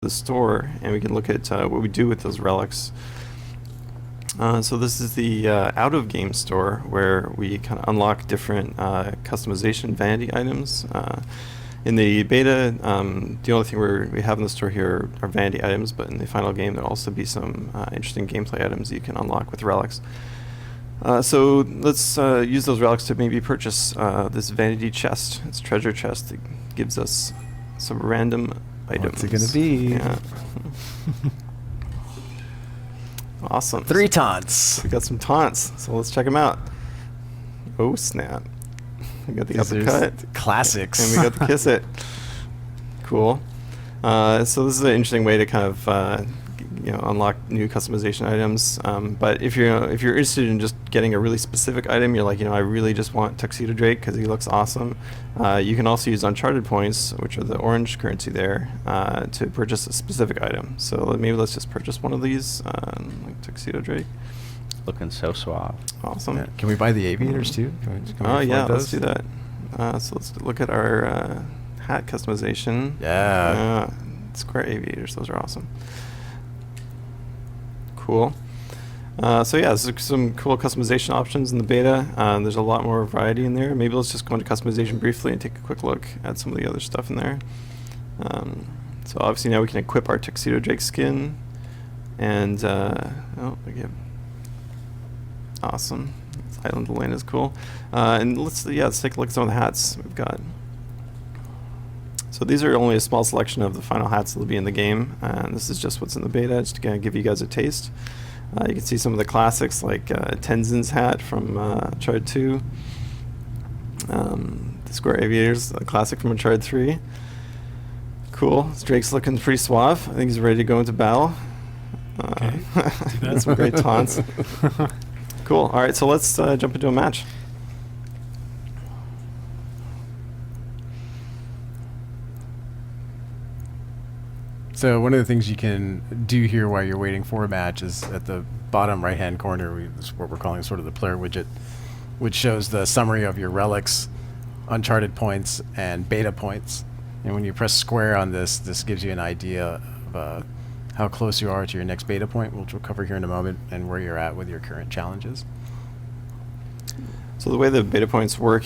the store, and we can look at what we do with those relics. So this is the out-of-game store where we kind of unlock different customization vanity items. In the beta, the only thing we have in the store here are vanity items, but in the final game there'll also be some interesting gameplay items you can unlock with relics. So let's use those relics to maybe purchase this vanity chest. It's a treasure chest that gives us some random items. What's it gonna be? Yeah. Awesome. 3 taunts. We got some taunts, so let's check them out. Oh snap! We got the uppercut, classics, and we got the kiss it. Cool. So this is an interesting way to kind of unlock new customization items. But if you're interested in just getting a really specific item, you're like, I really just want Tuxedo Drake because he looks awesome. You can also use Uncharted points, which are the orange currency there, to purchase a specific item. So maybe let's just purchase one of these, like Tuxedo Drake. Looking so suave. Awesome. Yeah. Can we buy the aviators too? Oh yeah, let's do that. So let's look at our hat customization. Yeah. Square aviators, those are awesome. Cool. So yeah, there's some cool customization options in the beta. There's a lot more variety in there. Maybe let's just go into customization briefly and take a quick look at some of the other stuff in there. So obviously now we can equip our Tuxedo Drake skin, and awesome. This Island Lane is cool. And let's take a look at some of the hats we've got. So these are only a small selection of the final hats that will be in the game, and this is just what's in the beta, just to kind of give you guys a taste. You can see some of the classics like Tenzin's hat from Uncharted 2, the Square Aviators, a classic from Uncharted 3. Cool. Drake's looking pretty suave. I think he's ready to go into battle. Okay. That's some great taunts. Cool. All right, so let's jump into a match. So one of the things you can do here while you're waiting for a match is at the bottom right-hand corner, is what we're calling sort of the player widget, which shows the summary of your relics, Uncharted points, and beta points. And when you press square on this, this gives you an idea of how close you are to your next beta point, which we'll cover here in a moment, and where you're at with your current challenges. So the way the beta points work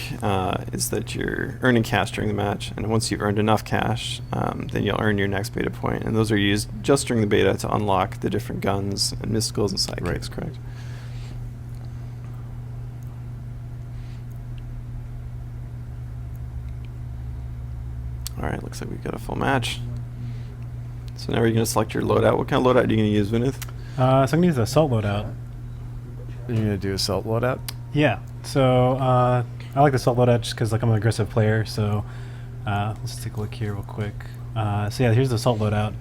is that you're earning cash during the match, and once you've earned enough cash, then you'll earn your next beta point, and those are used just during the beta to unlock the different guns and mysticals and sidekicks, correct? Alright, looks like we've got a full match. So now you're going to select your loadout. What kind of loadout are you going to use, Vinith? So I'm going to use the assault loadout. You're going to do assault loadout? Yeah. So I like the assault loadout just because I'm an aggressive player. So let's take a look here real quick. So yeah, here's the assault loadout.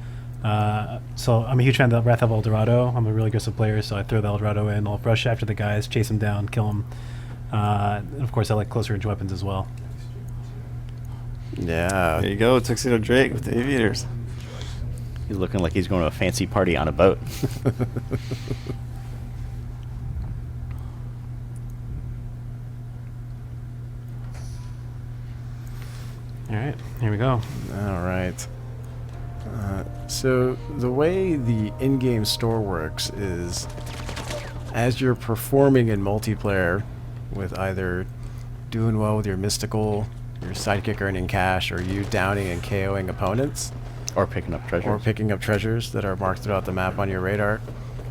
So I'm a huge fan of the Wrath of El Dorado. I'm a really aggressive player, so I throw the El Dorado in. I'll rush after the guys, chase them down, kill them. And of course, I like closer range weapons as well. Yeah. There you go, Tuxedo Drake with the aviators. He's looking like he's going to a fancy party on a boat. All right, here we go. All right. So the way the in-game store works is as you're performing in multiplayer with either doing well with your mystical, your sidekick earning cash, or you downing and KOing opponents, Or picking up treasures. or picking up treasures that are marked throughout the map on your radar,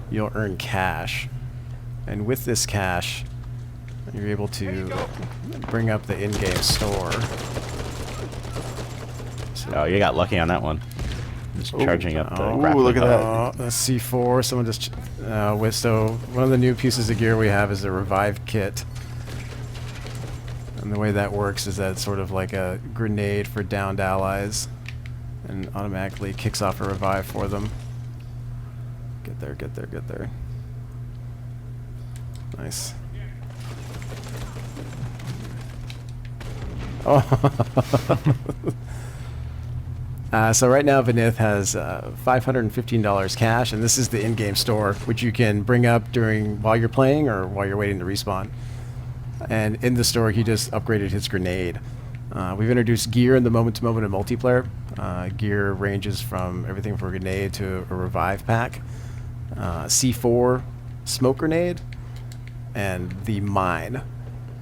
you'll earn cash. And with this cash, you're able to bring up the in-game store. Oh, you got lucky on that one. Just charging up the grappling look at that. hook. C4, someone just... so one of the new pieces of gear we have is the revive kit. And the way that works is that it's sort of like a grenade for downed allies, and automatically kicks off a revive for them. Get there, get there, get there. Nice. Oh. So right now Vinith has $515 cash, and this is the in-game store, which you can bring up while you're playing or while you're waiting to respawn. And in the store, he just upgraded his grenade. We've introduced gear in the moment-to-moment and multiplayer. Gear ranges from everything from a grenade to a revive pack, C4, smoke grenade, and the mine.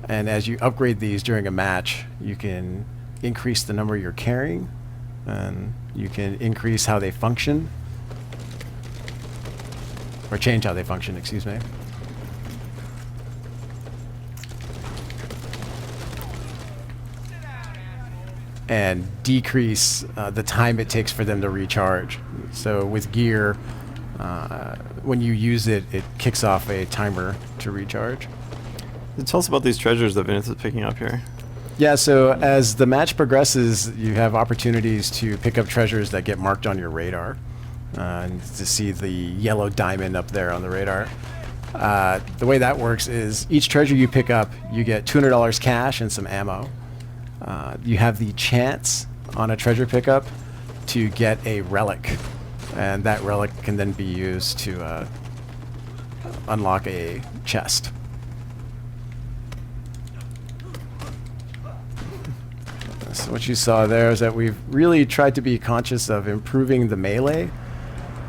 And as you upgrade these during a match, you can increase the number you're carrying, and you can increase how they function, or change how they function, excuse me. And decrease the time it takes for them to recharge. So with gear, when you use it, it kicks off a timer to recharge. Tell us about these treasures that Vinith is picking up here. Yeah, so as the match progresses, you have opportunities to pick up treasures that get marked on your radar. And to see the yellow diamond up there on the radar. The way that works is each treasure you pick up, you get $200 cash and some ammo. You have the chance on a treasure pickup to get a relic, and that relic can then be used to unlock a chest. So what you saw there is that we've really tried to be conscious of improving the melee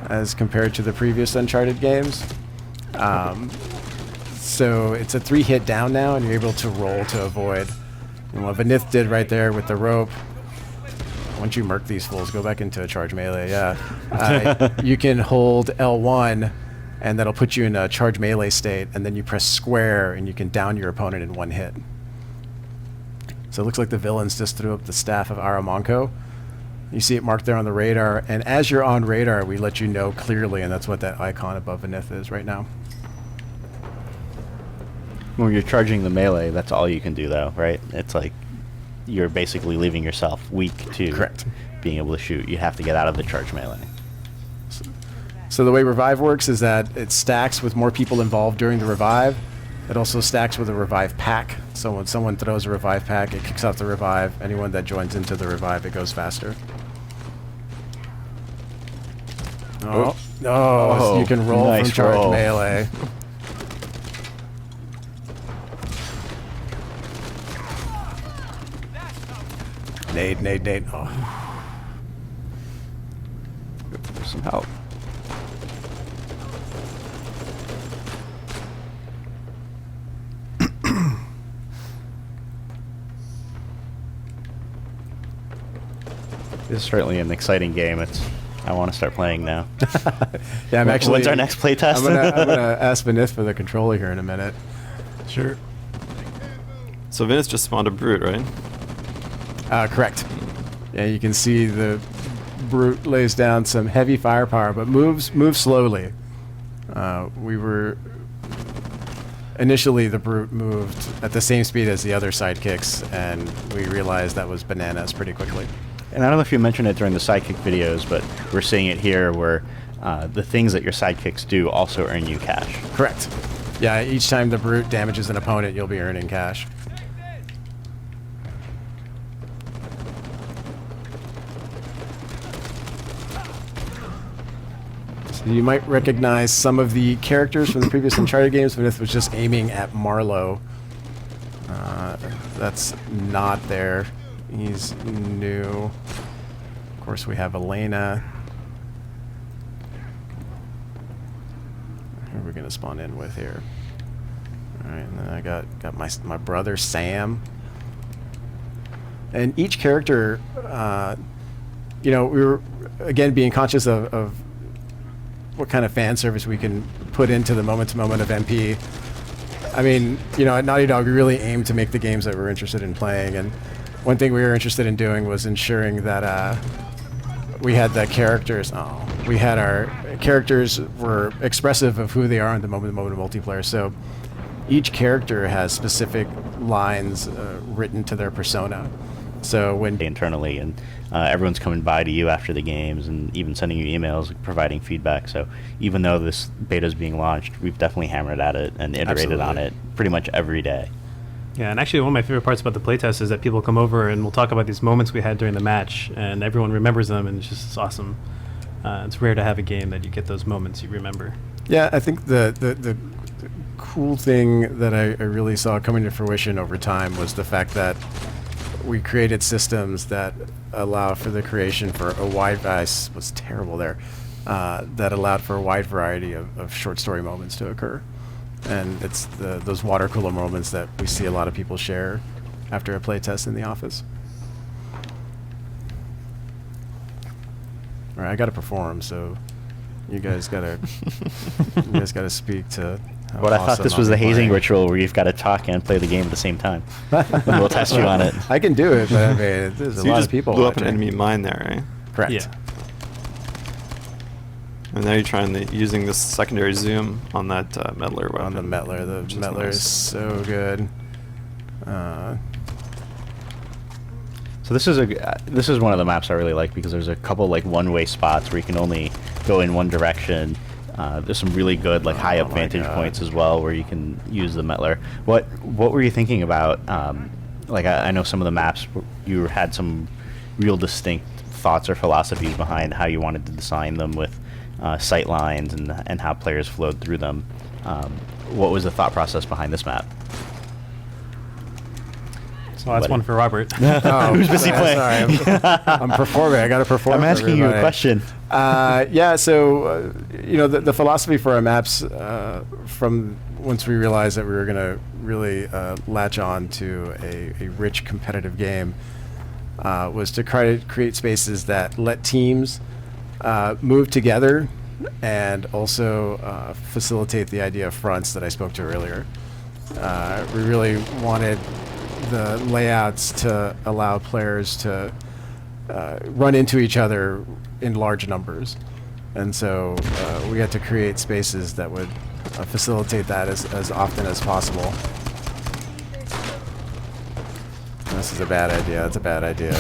as compared to the previous Uncharted games. So it's a 3-hit down now, and you're able to roll to avoid. And what Vinith did right there with the rope, once you murk these fools, go back into a charge melee, yeah. You can hold L1, and that'll put you in a charge melee state, and then you press square, and you can down your opponent in 1 hit. So it looks like the villains just threw up the staff of Aramonko. You see it marked there on the radar, and as you're on radar, we let you know clearly, and that's what that icon above Vinith is right now. When you're charging the melee, that's all you can do, though, right? It's like you're basically leaving yourself weak to Correct. being able to shoot. You have to get out of the charge melee. So the way revive works is that it stacks with more people involved during the revive. It also stacks with a revive pack. So when someone throws a revive pack, it kicks off the revive. Anyone that joins into the revive, it goes faster. Oh, so you can roll Nice from charge roll. melee. Nade. Oh. For some help. This is certainly an exciting game. I want to start playing now. Yeah, I'm actually. When's our next playtest? I'm gonna ask Vinith for the controller here in a minute. Sure. So Vinith just spawned a brute, right? Correct. Yeah, you can see the brute lays down some heavy firepower, but moves slowly. We were initially the brute moved at the same speed as the other sidekicks, and we realized that was bananas pretty quickly. And I don't know if you mentioned it during the sidekick videos, but we're seeing it here where the things that your sidekicks do also earn you cash. Correct. Yeah, each time the brute damages an opponent, you'll be earning cash. So you might recognize some of the characters from the previous Uncharted games, but it was just aiming at Marlowe. That's not there. He's new. Of course, we have Elena. Who are we gonna spawn in with here? All right, and then I got my brother Sam. And each character, you know, we were again being conscious of what kind of fan service we can put into the moment-to-moment of MP. I mean, you know, at Naughty Dog, we really aimed to make the games that we're interested in playing, and one thing we were interested in doing was ensuring that we had the characters. We had our characters were expressive of who they are in the moment-to-moment multiplayer. So each character has specific lines written to their persona. So when Internally, and everyone's coming by to you after the games and even sending you emails providing feedback. So even though this beta is being launched, we've definitely hammered at it and iterated on it pretty much every day. Yeah, and actually one of my favorite parts about the playtest is that people come over and we'll talk about these moments we had during the match, and everyone remembers them, and it's just awesome. It's rare to have a game that you get those moments you remember. Yeah, I think the cool thing that I really saw coming to fruition over time was the fact that we created systems that allow for the creation for a wide. I was terrible there. That allowed for a wide variety of short story moments to occur, and it's those water cooler moments that we see a lot of people share after a play test in the office. All right, I got to perform, so you guys gotta speak to. how But I thought awesome this I'll was be the hazing playing. ritual where you've got to talk and play the game at the same time. And we'll test you on it. I can do it, but I mean, there's So a you lot just of people. blew up an watching. enemy mine there, right? Correct. Yeah. And now you're trying using this secondary zoom on that meddler weapon. On the Metler. The which is Metler nice. is so good. So this is one of the maps I really like because there's a couple like one-way spots where you can only go in one direction. There's some really good like high up my vantage God. points as well where you can use the Metler. What were you thinking about? Like I know some of the maps you had some real distinct thoughts or philosophies behind how you wanted to design them with sight lines and how players flowed through them. What was the thought process behind this map? So that's Buddy. one for Robert. Oh, Who's busy playing? Sorry, I'm performing. I got to perform. I'm for asking you a everybody. question. Yeah, so the philosophy for our maps from once we realized that we were going to really latch on to a rich competitive game was to create spaces that let teams move together and also facilitate the idea of fronts that I spoke to earlier. We really wanted the layouts to allow players to run into each other in large numbers. And so we had to create spaces that would facilitate that as often as possible. This is a bad idea. That's a bad idea.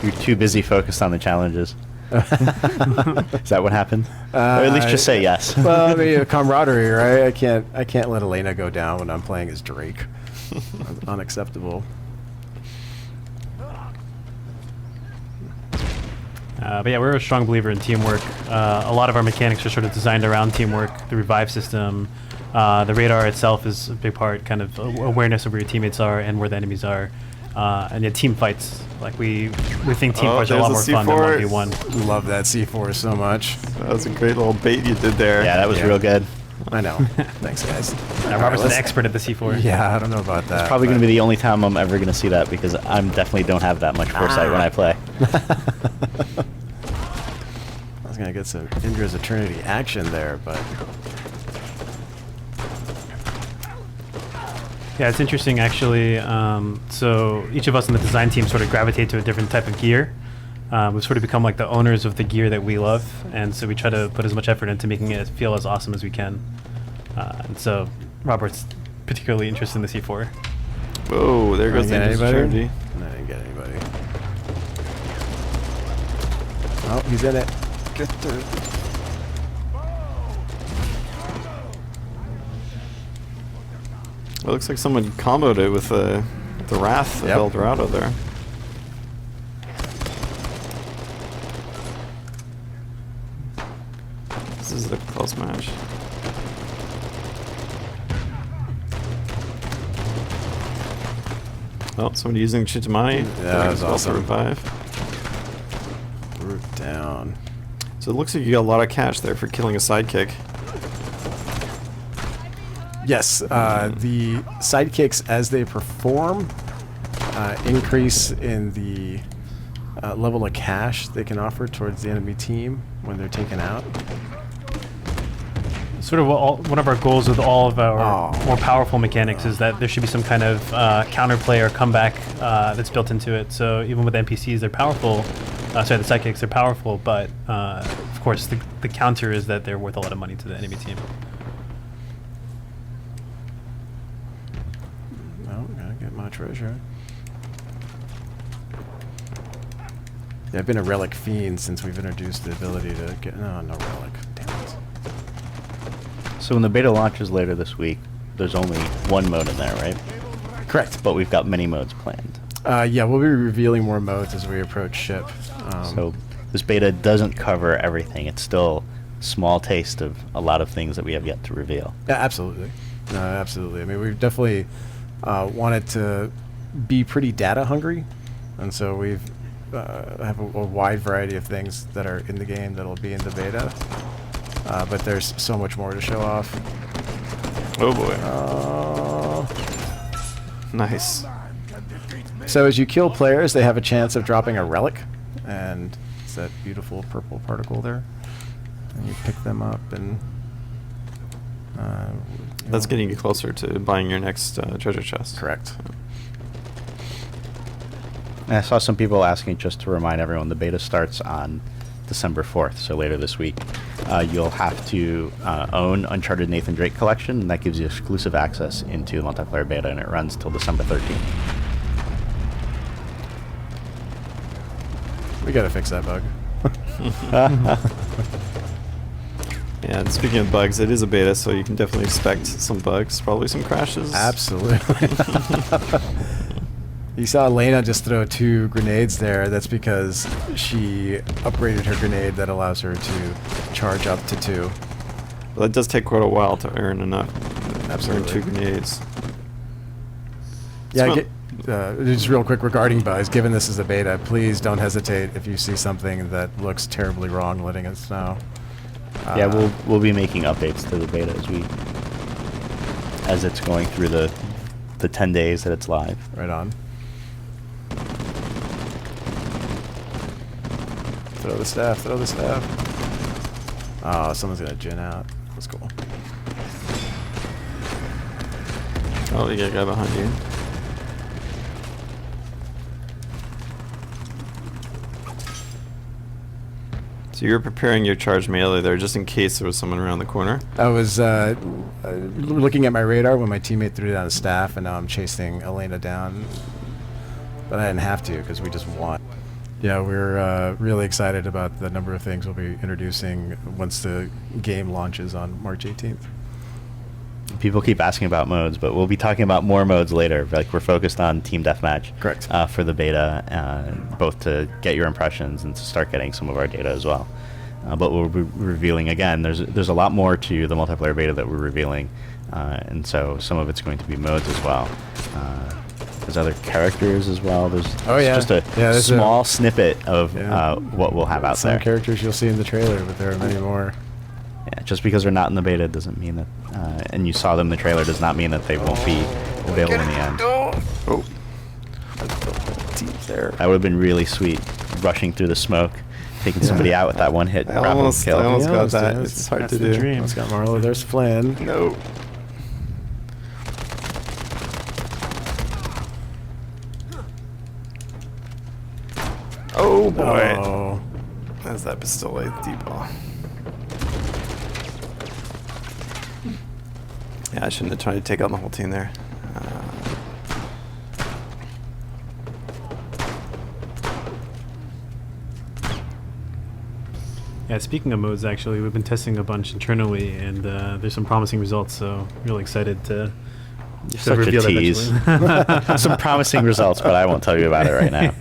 You're too busy focused on the challenges. Is that what happened? Or at least just say yes. Well, I mean, camaraderie, right? I can't let Elena go down when I'm playing as Drake. That's unacceptable. But yeah, we're a strong believer in teamwork. A lot of our mechanics are sort of designed around teamwork. The revive system, the radar itself is a big part, kind of awareness of where your teammates are and where the enemies are. And yeah, team fights. Like we think team fights are a lot more there's a fun than C4. 1v1. Love that C4 so much. That was a great little bait you did there. Yeah, that was Yeah. real good. I know. Thanks, guys. Robert's an let's- expert at the C4. Yeah, I don't know about that. Probably going but- to be the only time I'm ever going to see that because I'm definitely don't have that much foresight when I play. I was gonna get some Indra's Eternity action there, but Yeah, it's interesting actually. So each of us in the design team sort of gravitate to a different type of gear. We've sort of become like the owners of the gear that we love, and so we try to put as much effort into making it feel as awesome as we can. And so Robert's particularly interested in the C4. Whoa, there goes the Didn't get Indra's anybody? Eternity. No, I didn't get anybody. Oh, he's in it. Get the. It looks like someone comboed it with the Wrath of Yep. El Dorado there. This is a close match. Oh, somebody using Chitamai. that was awesome. Revive. Root down. So it looks like you got a lot of cash there for killing a sidekick. Yes, the sidekicks as they perform increase in the level of cash they can offer towards the enemy team when they're taken out. Sort of one of our goals with all of our Oh. more powerful mechanics is that there should be some kind of counterplay or comeback that's built into it. So even with NPCs, they're powerful. Sorry, the sidekicks, they're powerful, but of course the counter is that they're worth a lot of money to the enemy team. Oh, gotta get my treasure. Yeah, I've been a relic fiend since we've introduced the ability to get. No, no relic. Damn it. So when the beta launches later this week, there's only one mode in there, right? Correct. But we've got many modes planned. Yeah, we'll be revealing more modes as we approach ship. So this beta doesn't cover everything. It's still a small taste of a lot of things that we have yet to reveal. Yeah, absolutely. No, absolutely. I mean, we've definitely wanted to be pretty data hungry, and so we've have a wide variety of things that are in the game that'll be in the beta. But there's so much more to show off. Oh boy. Uh, Nice. So as you kill players, they have a chance of dropping a relic, and it's that beautiful purple particle there. And you pick them up, and That's getting you closer to buying your next treasure chest. correct. And I saw some people asking, just to remind everyone, the beta starts on December 4th, so later this week. You'll have to own Uncharted Nathan Drake Collection, and that gives you exclusive access into the multiplayer beta, and it runs till December 13th. We gotta fix that bug. Yeah, and speaking of bugs, it is a beta, so you can definitely expect some bugs, probably some crashes. Absolutely. You saw Elena just throw 2 grenades there. That's because she upgraded her grenade that allows her to charge up to 2. Well, it does take quite a while to earn enough. Absolutely. Earn 2 grenades. Yeah, Smell- just real quick regarding bugs, given this is a beta, please don't hesitate if you see something that looks terribly wrong, letting us know. Yeah, we'll be making updates to the beta as it's going through the 10 days that it's live. Right on. Throw the staff, throw the staff. Oh, someone's gonna gin out. That's cool. Oh, you got a guy behind you. So you were preparing your charge melee there just in case there was someone around the corner. I was looking at my radar when my teammate threw down a staff, and now I'm chasing Elena down. But I didn't have to because we just won. Yeah, we're really excited about the number of things we'll be introducing once the game launches on March 18th. People keep asking about modes, but we'll be talking about more modes later. Like, we're focused on Team Deathmatch. Correct. For the beta, both to get your impressions and to start getting some of our data as well. But we'll be revealing, again, there's a lot more to the multiplayer beta that we're revealing, and so some of it's going to be modes as well. There's other characters as well. There's just a small snippet of what we'll have out Some there. characters you'll see in the trailer, but there are many more. Yeah, just because they're not in the beta doesn't mean that, and you saw them in the trailer, does not mean that they won't be available in the end. Oh. Deep there. That would have been really sweet, rushing through the smoke, taking somebody out with that one hit. I almost got Yeah, that. that's- It's hard that's to the do. dream. Let's got Marlo. There's Flynn. No. Oh boy. Oh. That's that pistolet deep ball. Yeah, I shouldn't have tried to take out the whole team there. Yeah, speaking of modes, actually, we've been testing a bunch internally, and there's some promising results. So really excited to Such a reveal that tease. eventually. Some promising results, but I won't tell you about it right now.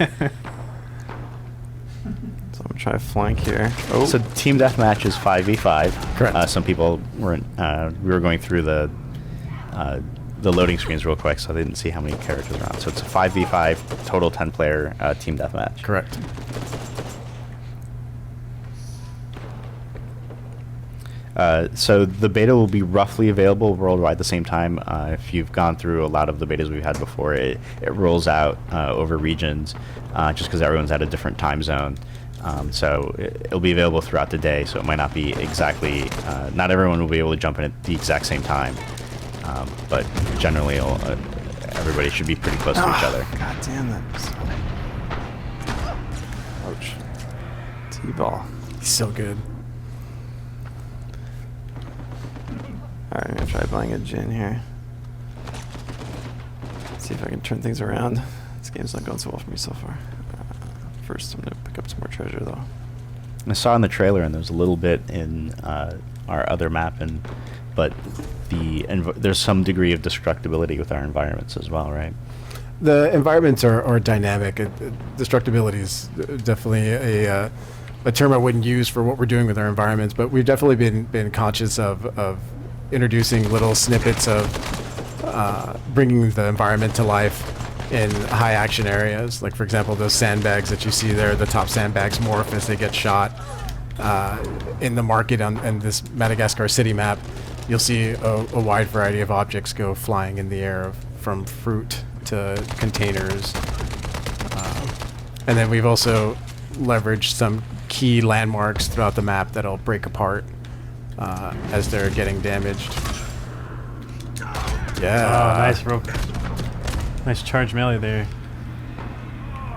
So I'm gonna try to flank here. Oh, So Team Deathmatch is 5v5. Correct. Some people weren't. We were going through the loading screens real quick, so they didn't see how many characters are on. So it's a 5v5 total 10-player Team Deathmatch. Correct. So the beta will be roughly available worldwide at the same time. If you've gone through a lot of the betas we've had before, it rolls out over regions, just because everyone's at a different time zone. So it'll be available throughout the day, so it might not be exactly, not everyone will be able to jump in at the exact same time. But generally, everybody should be pretty close to each other. God damn that pistol. Ouch. T-ball. He's so good. Alright, I'm gonna try buying a gin here. See if I can turn things around. This game's not going so well for me so far. First, I'm gonna pick up some more treasure though. I saw in the trailer, and there's a little bit in our other map, but there's some degree of destructibility with our environments as well, right? The environments are dynamic. Destructibility is definitely a term I wouldn't use for what we're doing with our environments, but we've definitely been conscious of introducing little snippets of bringing the environment to life in high action areas. Like, for example, those sandbags that you see there, the top sandbags morph as they get shot. In the market on this Madagascar city map, you'll see a wide variety of objects go flying in the air, from fruit to containers. And then we've also leveraged some key landmarks throughout the map that'll break apart as they're getting damaged. Yeah. Oh, nice rope. Nice charge melee there.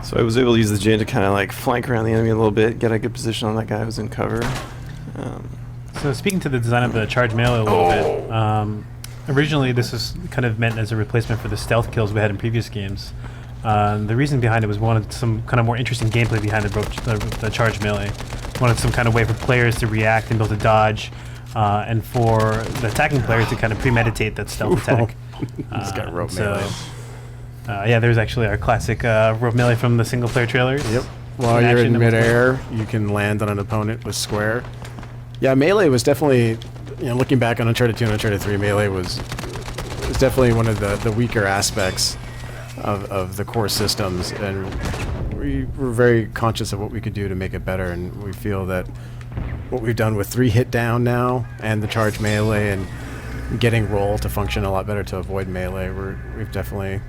So I was able to use the Jade to kind of like flank around the enemy a little bit, get a good position on that guy who was in cover. So speaking to the design of the charge melee a little bit, originally this was kind of meant as a replacement for the stealth kills we had in previous games. The reason behind it was we wanted some kind of more interesting gameplay behind the charge melee. Wanted some kind of way for players to react and be able to dodge, and for the attacking player to kind of premeditate that stealth attack. He's got rope melee. Yeah, there's actually our classic rope melee from the single player trailers. Yep. While you're in midair, you can land on an opponent with square. Yeah, melee was definitely, looking back on Uncharted 2 and Uncharted 3, melee was definitely one of the weaker aspects of the core systems, and we were very conscious of what we could do to make it better, and we feel that what we've done with 3 hit down now and the charge melee and getting roll to function a lot better to avoid melee, we've definitely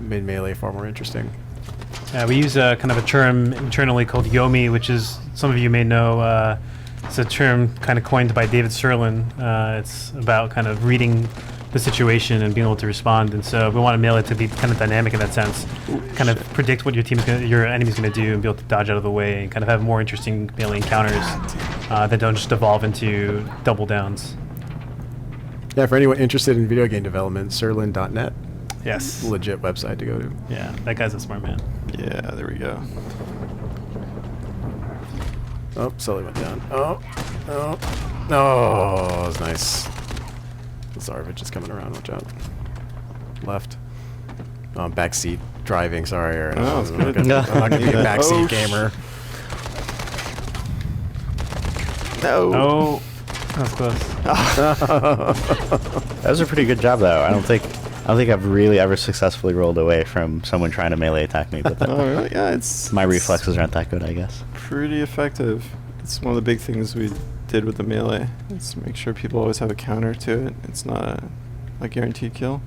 made melee far more interesting. We use kind of a term internally called Yomi, which is, some of you may know, it's a term kind of coined by David Serlin. It's about kind of reading the situation and being able to respond, and so we want melee to be kind of dynamic in that sense, kind of predict what your enemy's going to do and be able to dodge out of the way and kind of have more interesting melee encounters that don't just evolve into double downs. Yeah, for anyone interested in video game development, Serlin.net. Yes. Legit website to go to. Yeah, that guy's a smart man. Yeah, there we go. Oh, Sully went down. Oh, that was nice. Zarvich is coming around, watch out. Left. Backseat driving, sorry, Aaron. Oh, that's good. I'm not going to be a backseat gamer. No. Oh, that was close. That was a pretty good job, though. I don't think I've really ever successfully rolled away from someone trying to melee attack me, but Oh, really? Yeah, my reflexes aren't that good, I guess. Pretty effective. It's one of the big things we did with the melee. Is make sure people always have a counter to it. It's not a guaranteed kill.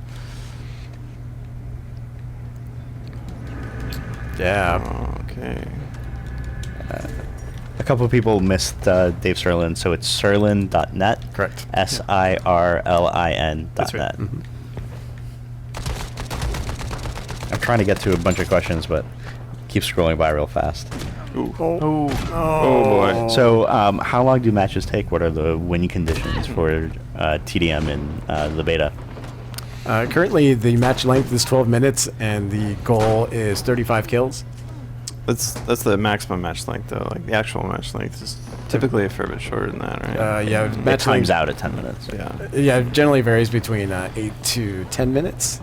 Yeah. Okay. A couple of people missed Dave Serlin, so it's serlin.net. Correct. SIRLIN.net. That's right. Mm-hmm. I'm trying to get to a bunch of questions, but keep scrolling by real fast. Ooh. Oh, Oh boy. So, how long do matches take? What are the winning conditions for TDM in the beta? Currently, the match length is 12 minutes, and the goal is 35 kills. That's the maximum match length, though. Like the actual match length is typically a fair bit shorter than that, right? Yeah, It match times length, out at 10 minutes. Yeah. Yeah, it generally varies between 8 to 10 minutes.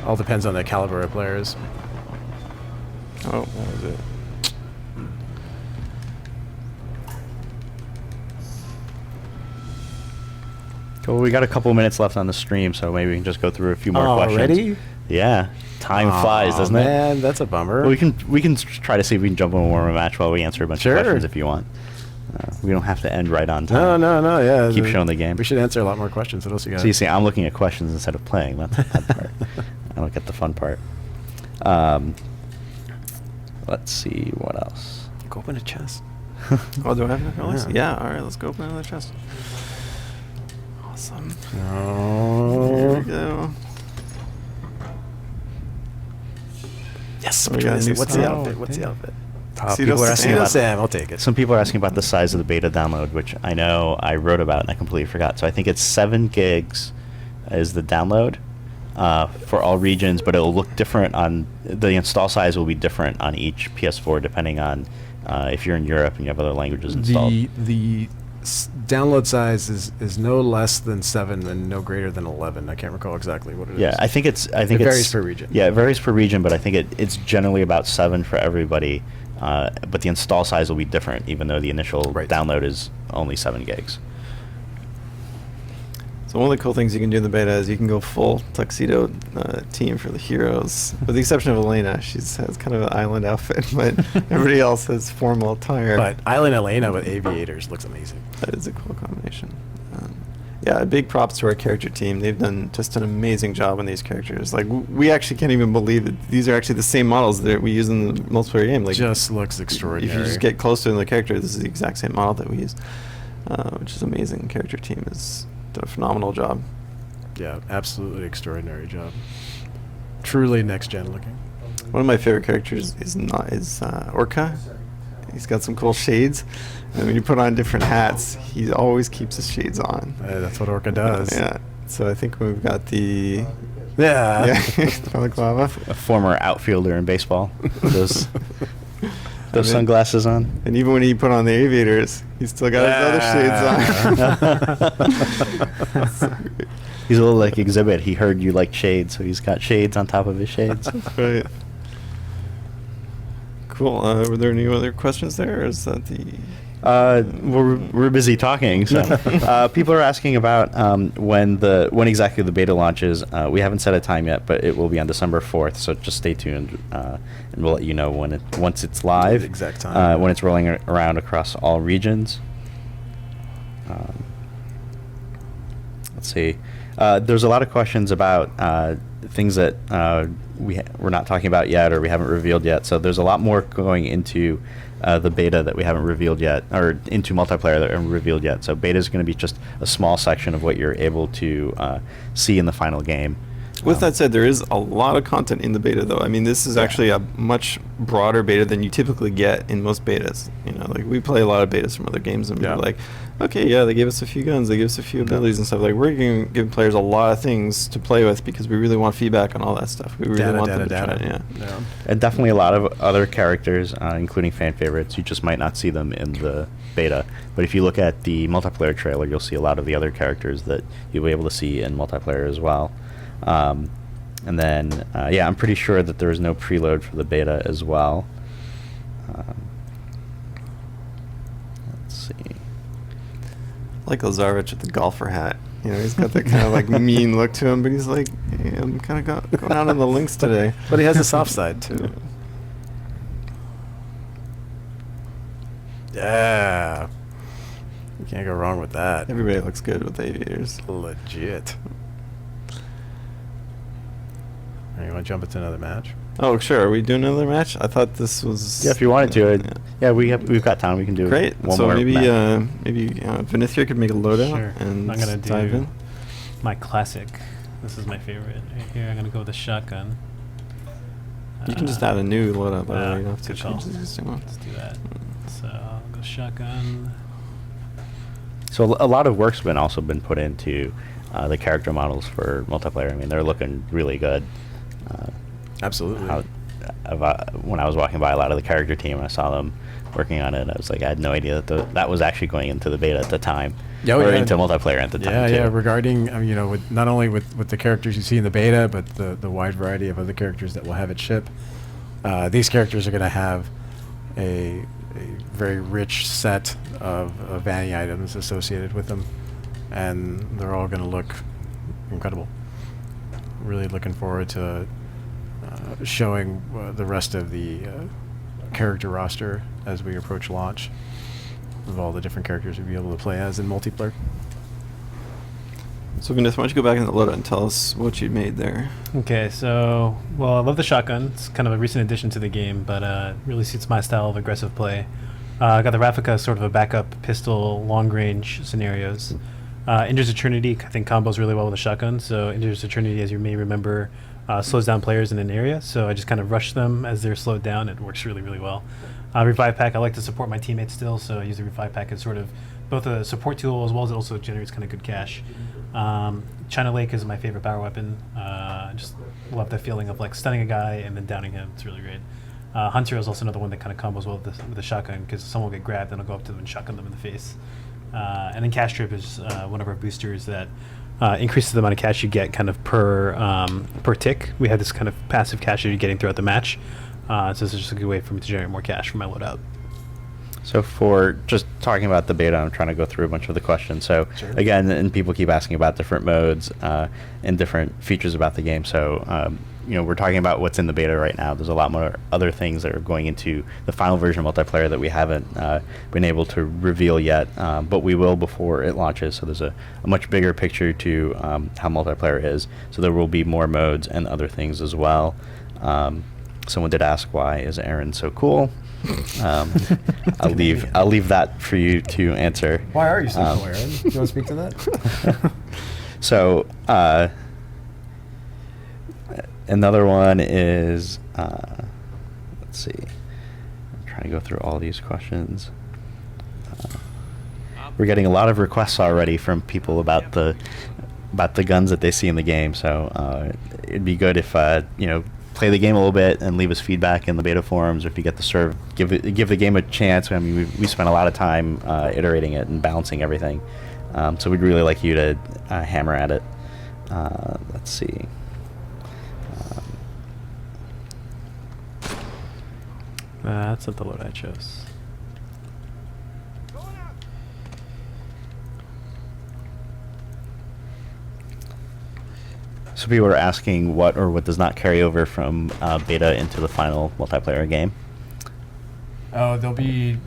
All depends on the caliber of players. Oh, that was it. Cool. We got a couple minutes left on the stream, so maybe we can just go through a few more questions. Already? Yeah. Time flies, doesn't it? Man, that's a bummer. Well, we can try to see if we can jump in a warmer match while we answer a bunch Sure. of questions if you want. We don't have to end right on time. No, yeah. Keep showing the game. We should answer a lot more questions. What else you got? So you see, I'm looking at questions instead of playing. That's the fun part. I don't get the fun part. Let's see what else. Go open a chest. Oh, do I have enough rolls? Yeah. Yeah. All right, let's go open another chest. Awesome. Here Oh. we go. Yes. Oh, we got a new What's the stuff. outfit? What's the damn. outfit? See People those are asking Sam? about Sam, I'll take it. Some people are asking about the size of the beta download, which I know I wrote about and I completely forgot. So I think it's 7 gigs is the download for all regions, but it'll look different on the install size will be different on each PS4 depending on if you're in Europe and you have other languages installed. The download size is no less than 7 and no greater than 11. I can't recall exactly what it is. Yeah, I think it varies per region. Yeah, it varies per region, but I think it's generally about 7 for everybody. But the install size will be different, even though the initial Right. download is only 7 gigs. So So one of the cool things you can do in the beta is you can go full tuxedo team for the heroes, with the exception of Elena. She has kind of an island outfit, but everybody else has formal attire. But Island Elena with aviators looks amazing. That is a cool combination. Yeah, big props to our character team. They've done just an amazing job on these characters. Like, we actually can't even believe that these are actually the same models that we use in the multiplayer game. Like, Just looks extraordinary. if you just get close to the character, this is the exact same model that we use, which is amazing. The character team has done a phenomenal job. Yeah, absolutely extraordinary job. Truly next gen looking. One of my favorite characters is Orca. He's got some cool shades, and when you put on different hats, he always keeps his shades on. That's what Orca does. Yeah. So I think we've got the Yeah. balaclava. A former outfielder in baseball. Those And then- sunglasses on. And even when he put on the aviators, he's still got his other shades on. He's a little like Exhibit. He heard you like shades, so he's got shades on top of his shades. Right. Cool. Were there any other questions there, or is that the... We're busy talking, so people are asking about when exactly the beta launches. We haven't set a time yet, but it will be on December 4th. So just stay tuned, and we'll let you know once it's live. The exact time. When it's rolling around across all regions. Let's see. There's a lot of questions about things that we're not talking about yet, or we haven't revealed yet. So there's a lot more going into the beta that we haven't revealed yet, or into multiplayer that we haven't revealed yet. So beta is going to be just a small section of what you're able to see in the final game. With that said, there is a lot of content in the beta, though. I mean, this is actually a much broader beta than you typically get in most betas. You know, like, we play a lot of betas from other games, and we're like, okay, yeah, they gave us a few guns, they gave us a few abilities and stuff. Like, we're giving players a lot of things to play with because we really want feedback on all that stuff. We really want them to try it. Yeah. And definitely a lot of other characters, including fan favorites. You just might not see them in the beta. But if you look at the multiplayer trailer, you'll see a lot of the other characters that you'll be able to see in multiplayer as well. And then, I'm pretty sure that there is no preload for the beta as well. Let's see. I like Lazarevich with the golfer hat. You know, he's got that kind of like mean look to him, but he's like, hey, I'm kind of going out on the links today. But he has a soft side, too. Yeah. You can't go wrong with that. Everybody looks good with aviators. Legit. You want to jump into another match? Oh, sure. Are we doing another match? I thought this was... Yeah, if you wanted to. Yeah, we've got time. We can do Great. one So more maybe match. Vinithia could make a loadout Sure. and I'm gonna dive do in. my classic. This is my favorite right here. I'm gonna go with the shotgun. You can just add a new loadout, by the way. You don't have to good call. change the existing one. Let's do that. So I'll go shotgun. So a lot of work's also been put into the character models for multiplayer. I mean, they're looking really good. Absolutely. When I was walking by a lot of the character team, I saw them working on it. I was like, I had no idea that that was actually going into the beta at the time, or into multiplayer at the time. Yeah. too. Regarding, with not only with the characters you see in the beta, but the wide variety of other characters that will have it ship. These characters are going to have a very rich set of vanity items associated with them, and they're all going to look incredible. Really looking forward to showing the rest of the character roster as we approach launch of all the different characters we'll be able to play as in multiplayer. So, Vanessa, why don't you go back in the loadout and tell us what you made there? Okay, so, I love the shotgun. It's kind of a recent addition to the game, but really suits my style of aggressive play. I got the Ravnica, sort of a backup pistol, long-range scenarios. Injures Eternity, I think, combos really well with the shotgun. So Injures Eternity, as you may remember, slows down players in an area. So I just kind of rush them as they're slowed down. It works really, really well. Revive Pack, I like to support my teammates still, so I use the Revive Pack as sort of both a support tool as well as it also generates kind of good cash. China Lake is my favorite power weapon. Just love the feeling of like stunning a guy and then downing him. It's really great. Hunter is also another one that kind of combos well with the shotgun, because someone will get grabbed and I'll go up to them and shotgun them in the face. And then Cash Trip is one of our boosters that increases the amount of cash you get kind of per tick. We have this kind of passive cash that you're getting throughout the match. So this is just a good way for me to generate more cash for my loadout. So for just talking about the beta, I'm trying to go through a bunch of the questions. So Sure. again, and people keep asking about different modes and different features about the game. So we're talking about what's in the beta right now. There's a lot more other things that are going into the final version of multiplayer that we haven't been able to reveal yet, but we will before it launches. So there's a much bigger picture to how multiplayer is. So there will be more modes and other things as well. Someone did ask, why is Aaron so cool? I'll leave that for you to answer. Why are you so cool, Aaron? Do you want to speak to that? So another one is let's see. I'm trying to go through all these questions. We're getting a lot of requests already from people about the guns that they see in the game. So it'd be good if play the game a little bit and leave us feedback in the beta forums, or if you get to give the game a chance. I mean, we spent a lot of time iterating it and balancing everything, so we'd really like you to hammer at it. Let's see. That's not the load I chose. So people are asking what does not carry over from beta into the final multiplayer game. Oh, there'll be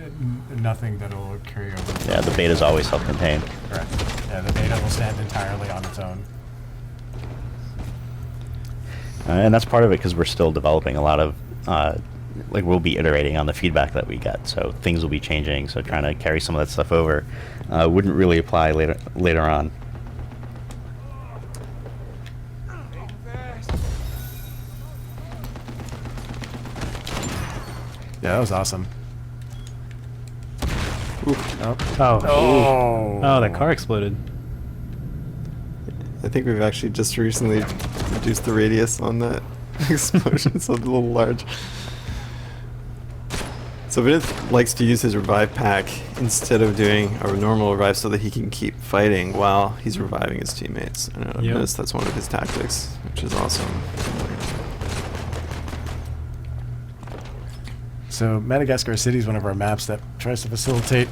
nothing that'll carry over. Yeah, the beta is always self-contained. Correct. Yeah, the beta will stand entirely on its own. And that's part of it, because we're still developing a lot of, we'll be iterating on the feedback that we get, so things will be changing. So trying to carry some of that stuff over wouldn't really apply later on. Yeah, that was awesome. Oh, that car exploded. I think we've actually just recently reduced the radius on that explosion. It's a little large. So Vinith likes to use his revive pack instead of doing a normal revive, so that he can keep fighting while he's reviving his teammates. And I've Yep. noticed that's one of his tactics, which is awesome. So Madagascar City is one of our maps that tries to facilitate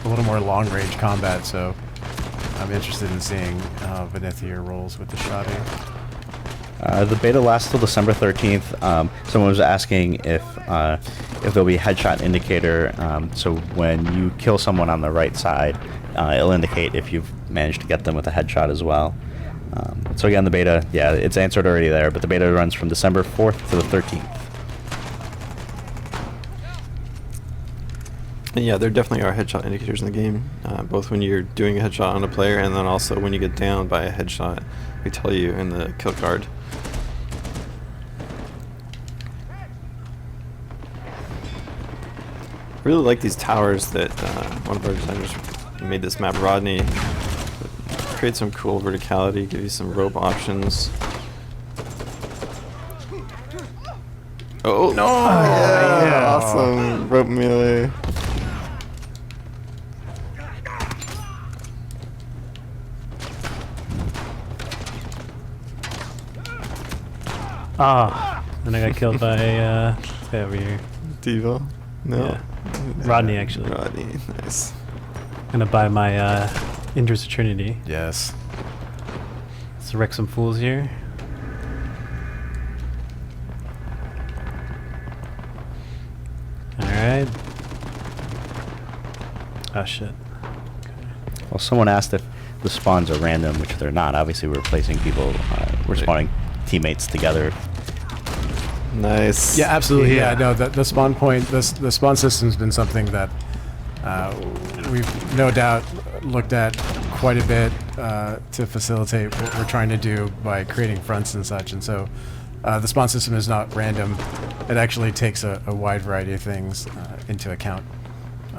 a little more long-range combat, so I'm interested in seeing how Vinith here rolls with the shotty. The beta lasts till December 13th. Someone was asking if there'll be a headshot indicator, so when you kill someone on the right side, it'll indicate if you've managed to get them with a headshot as well. So again, the beta, yeah, it's answered already there, but the beta runs from December 4th to the 13th. And yeah, there definitely are headshot indicators in the game, both when you're doing a headshot on a player, and then also when you get down by a headshot, they tell you in the kill card. I really like these towers that one of our designers made this map, Rodney. Create some cool verticality, give you some rope options. Oh no! Yeah, awesome rope melee. Ah, and I got killed by this guy over here. Devo? No. Yeah. Rodney, actually. Rodney, nice. Gonna buy my Indra's Trinity. Yes. Let's wreck some fools here. Alright. Oh shit. Well, someone asked if the spawns are random, which they're not. Obviously, we're placing people, we're spawning teammates together. Nice. Yeah, absolutely. Yeah, no, the spawn point, the spawn system's been something that we've no doubt looked at quite a bit to facilitate what we're trying to do by creating fronts and such. And so the spawn system is not random. It actually takes a wide variety of things into account.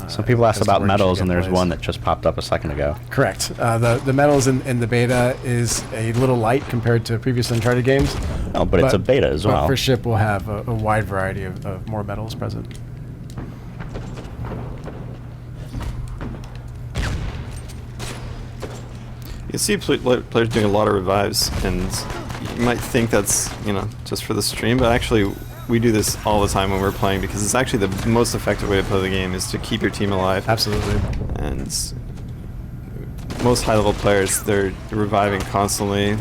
Some people asked as to about where it should medals, get and there's placed. one that just popped up a second ago. Correct. The medals in the beta is a little light compared to previous Uncharted games. Oh, but it's a beta as well. But for ship, we'll have a wide variety of more medals present. You see players doing a lot of revives, and you might think that's, just for the stream, but actually we do this all the time when we're playing because it's actually the most effective way to play the game is to keep your team alive. Absolutely. And most high-level players, they're reviving constantly.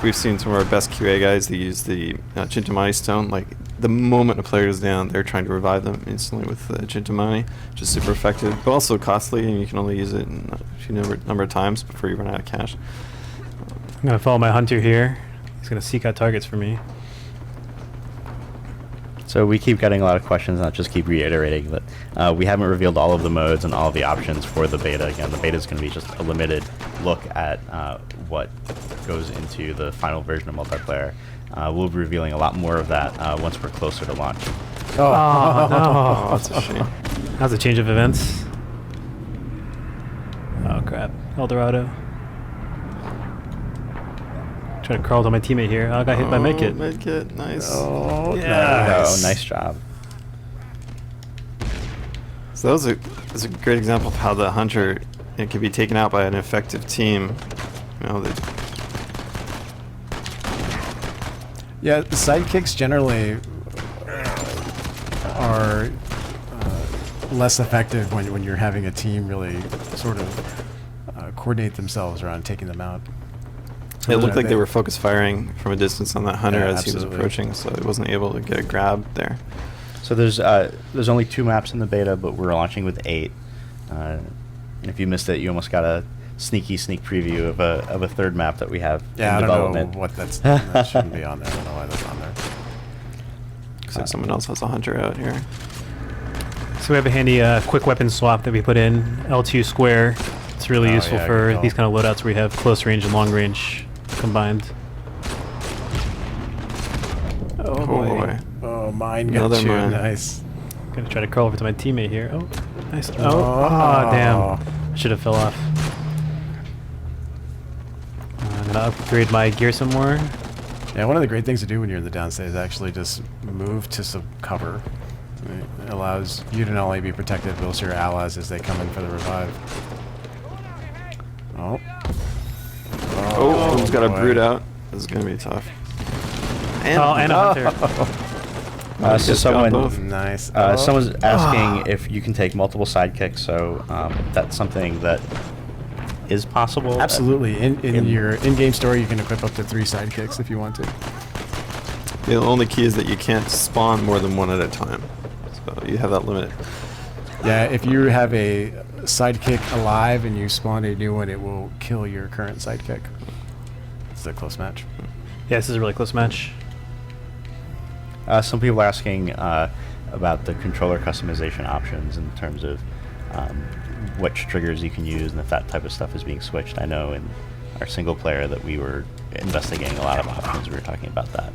We've seen some of our best QA guys, they use the Chintamani stone. Like, the moment a player is down, they're trying to revive them instantly with the Chintamani, which is super effective, but also costly, and you can only use it a few number of times before you run out of cash. I'm going to follow my hunter here. He's going to seek out targets for me. So we keep getting a lot of questions, and I'll just keep reiterating that we haven't revealed all of the modes and all of the options for the beta. Again, the beta is going to be just a limited look at what goes into the final version of multiplayer. We'll be revealing a lot more of that once we're closer to launch. Oh, no. Oh, that's a shame. That was a change of events. Oh, crap. El Dorado. Trying to crawl to my teammate here. Oh, I got hit by Medkit. Medkit, nice. Oh, Yeah. Oh, nice job. So that's a great example of how the hunter can be taken out by an effective team. You know, Yeah, the sidekicks generally are less effective when you're having a team really sort of coordinate themselves around taking them out. it looked like they were focus firing from a distance on that hunter Yeah, as he was absolutely. approaching, so he wasn't able to get a grab there. So there's only 2 maps in the beta, but we're launching with 8. And if you missed it, you almost got a sneak preview of a 3rd map that we have Yeah, in I don't development. know what that shouldn't be on there. I don't know why that's on there. Looks like someone else has a hunter out here. So we have a handy quick weapon swap that we put in. L2 square. It's really Oh, useful yeah, for good call. these kind of loadouts where we have close range and long range combined. Oh boy. Oh, mine got Another you. mine. Nice. Gonna try to crawl over to my teammate here. Oh, nice. Oh, damn. I should have fell off. I'm gonna upgrade my gear some more. Yeah, one of the great things to do when you're in the downstate is actually just move to some cover. It allows you to not only be protected, but also your allies as they come in for the revive. Oh. Oh, he's got a boy. brood out. This is gonna be tough. And a hunter. So Just got someone both. Nice. someone's asking if you can take multiple sidekicks. So that's something that is possible. Absolutely. In your in-game store, you can equip up to 3 sidekicks if you want to. The only key is that you can't spawn more than one at a time. So you have that limit. Yeah, if you have a sidekick alive and you spawn a new one, it will kill your current sidekick. It's a close match. Yeah, this is a really close match. Some people are asking about the controller customization options in terms of which triggers you can use and if that type of stuff is being switched. I know in our single player that we were investigating a lot of options. We were talking about that.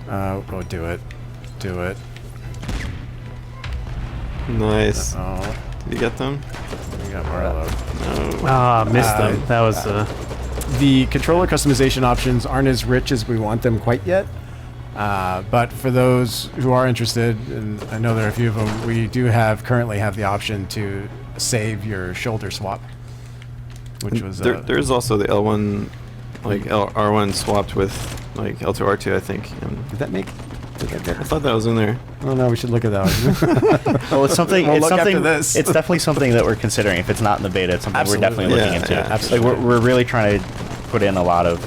Oh, do it. Do it. Nice. Oh, Did you get them? we got Marlowe. No. Ah, missed them. That was The controller customization options aren't as rich as we want them quite yet. But for those who are interested, and I know there are a few of them, we do currently have the option to save your shoulder swap, which was There's also the L1, like R1 swapped with like L2 R2, I think. And Did that make? I thought that was in there. Oh no, we should look at that one. Well, it's something. We'll it's look after something. this. It's definitely something that we're considering. If it's not in the beta, it's something Absolutely. we're definitely looking Yeah, into. yeah, Like we're really trying to put in a lot of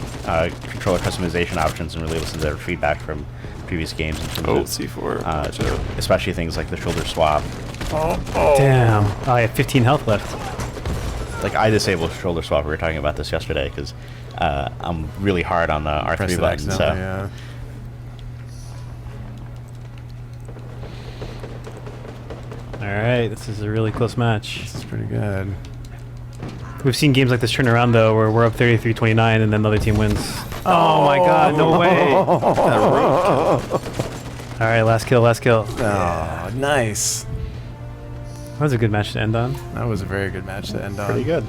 controller customization options and really listen to their feedback from previous games in terms Oh, of C4. Gotcha. especially things like the shoulder swap. damn. Oh, I have 15 health left. Like I disabled shoulder swap. We were talking about this yesterday because I'm really hard on the R3 Press it button. So accidentally, yeah. All right, this is a really close match. This is pretty good. We've seen games like this turn around though, where we're up 33-29 and then the other team wins. Oh my God! No way! All right, last kill, last kill. Oh, nice. That was a good match to end on. That was a very good match to end on. pretty good.